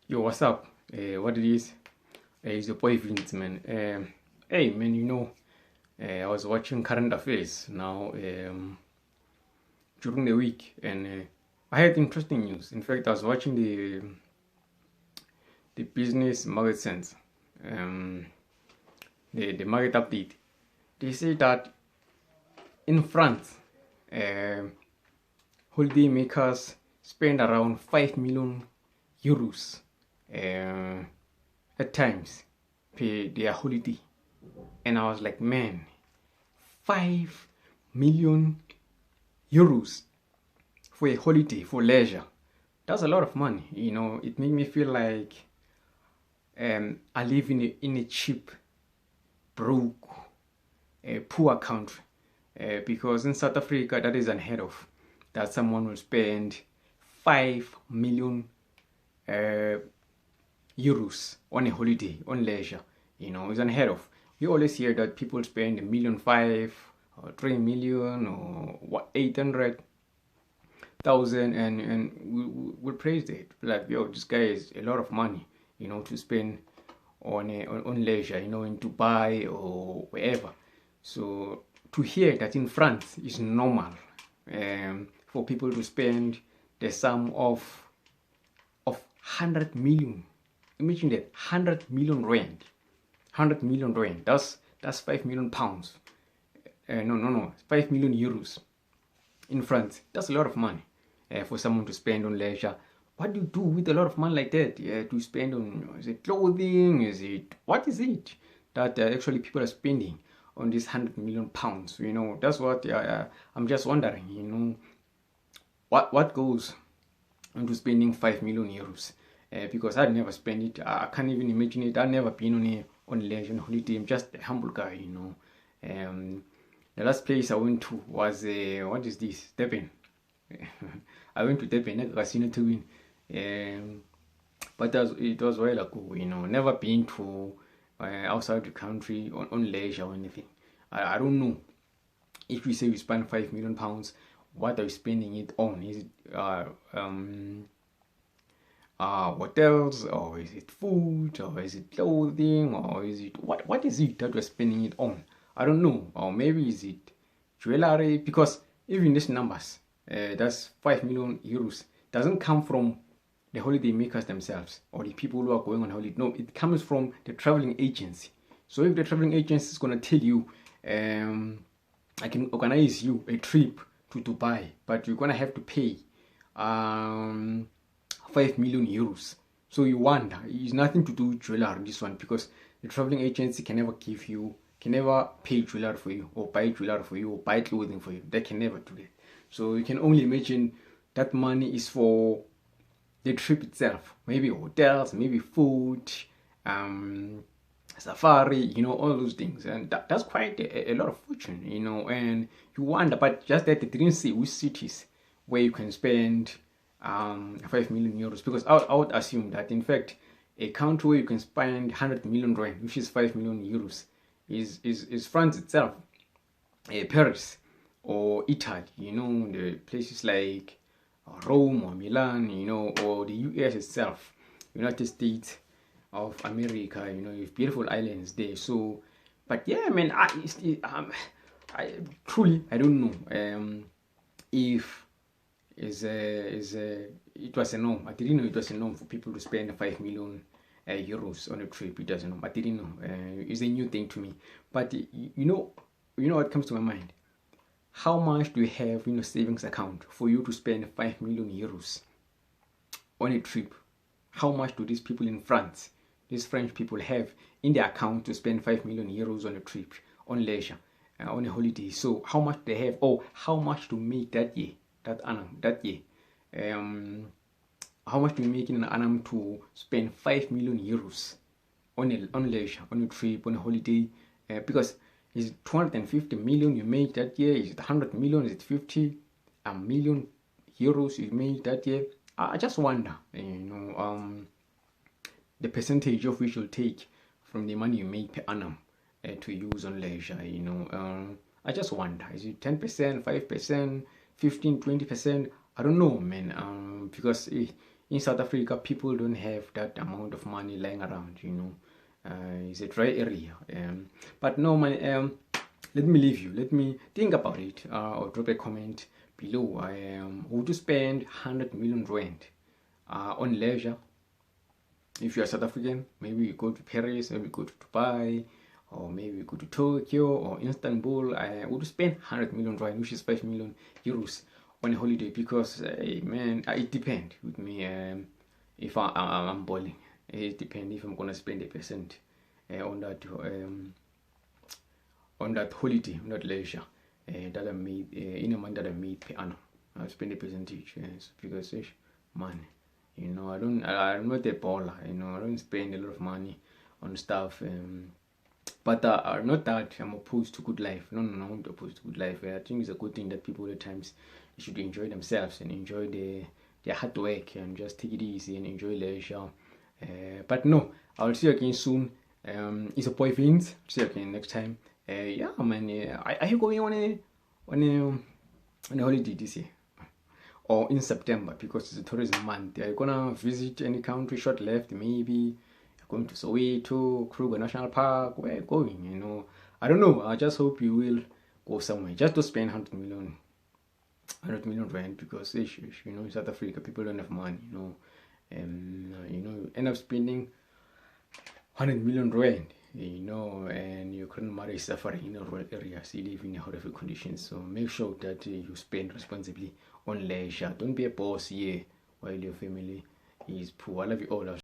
Yo, what's up? What it is? It's your boy Vince, man. Hey, man, I was watching current affairs now during the week, and I had interesting news. In fact, I was watching the business market sense, um, the market update. They say that in France, uh, holiday makers spend around 5 million euros uh, at times pay their holiday. And I was like, man, 5 million euros for a holiday, for leisure. That's a lot of money. It made me feel like I live in a cheap, broke, poor country. Because in South Africa, that is unheard of. That someone will spend 5 million euros on a holiday, on leisure. It's unheard of. We always hear that people spend 1,500,000 or 3 million or 800,000, and we praise it. Like, yo, this guy is a lot of money, to spend on leisure, in Dubai or wherever. So to hear that in France is normal for people to spend the sum of 100 million. Imagine that, 100 million rand. 100 million rand. That's 5 million pounds. No, 5 million euros in France. That's a lot of money for someone to spend on leisure. What do you do with a lot of money like that? To spend on, is it clothing? What is it that actually people are spending on this 100 million pounds? That's what I'm just wondering. What goes into spending 5 million euros? Because I'd never spend it. I can't even imagine it. I've never been on leisure holiday. I'm just a humble guy. The last place I went to was what is this? Durban. I went to Durban, a casino to win. But it was a while ago. Never been to outside the country on leisure or anything. I don't know. If we say we spend 5 million pounds, what are we spending it on? Is it hotels, or is it food, or is it clothing, or is it what is it that we're spending it on? I don't know. Or maybe is it jewelry? Because even these numbers, that's 5 million euros, doesn't come from the holiday makers themselves or the people who are going on holiday. No, it comes from the traveling agency. So if the traveling agency is going to tell you, I can organize you a trip to Dubai, but you're going to have to pay 5 million euros. So you wonder, it's nothing to do with jewelry, this one, because the traveling agency can never pay jewelry for you, or buy jewelry for you, or buy clothing for you. They can never do that. So you can only imagine that money is for the trip itself. Maybe hotels, maybe food, safari, all those things. And that's quite a lot of fortune, and you wonder, but just that they didn't say which cities where you can spend 5 million euros, because I would assume that in fact a country where you can spend 100 million rand, which is 5 million euros, is France itself, Paris or Italy, the places like Rome or Milan, or the US itself, United States of America, with beautiful islands there. So, but yeah, man, I truly, I don't know if it was a norm. I didn't know it was a norm for people to spend 5 million euros on a trip. It doesn't know. I didn't know. It's a new thing to me. But you know what comes to my mind? How much do you have in your savings account for you to spend 5 million euros on a trip? How much do these people in France, these French people, have in their account to spend 5 million euros on a trip, on leisure, on a holiday? So how much they have, or how much to make that year? That year, how much do you make in an annum to spend 5 million euros on leisure, on a trip, on a holiday? Because is it 250 million you made that year? Is it 100 million? Is it 50 million euros you made that year? I just wonder, the percentage of which you'll take from the money you make per annum to use on leisure. I just wonder, is it 10%, 5%? 15, 20%, I don't know, man, because in South Africa, people don't have that amount of money lying around, you know. It's a dry area. But no, let me leave you. Let me think about it, or drop a comment below. Would you spend 100 million rand on leisure? If you are South African, maybe you go to Paris, maybe you go to Dubai, or maybe you go to Tokyo or Istanbul. Would you spend 100 million rand, which is 5 million euros, on a holiday? Because man, it depends with me. If I'm balling, it depends if I'm gonna spend 1% on that holiday, on that leisure that I made in a month that I made per annum. I spend a percentage, yes, because money. You know, I'm not a baller. You know, I don't spend a lot of money on stuff. But not that I'm opposed to good life. No, I'm not opposed to good life. I think it's a good thing that people at times should enjoy themselves and enjoy their hard work and just take it easy and enjoy leisure. But no, I'll see you again soon. It's a boy Vince. See you again next time. Yeah, man. Are you going on a holiday this year? Or in September, because it's a tourism month? Are you gonna visit any country short left? Maybe you're going to Soweto, Kruger National Park. Where are you going? You know, I don't know. I just hope you will go somewhere. Just to spend 100 million rand, because you know, in South Africa people don't have money. You know, you know, you end up spending 100 million rand. You know, and your grandmother is suffering in a rural areas. You live in horrific conditions. So make sure that you spend responsibly on leisure. Don't be a boss here while your family is poor. I love you all.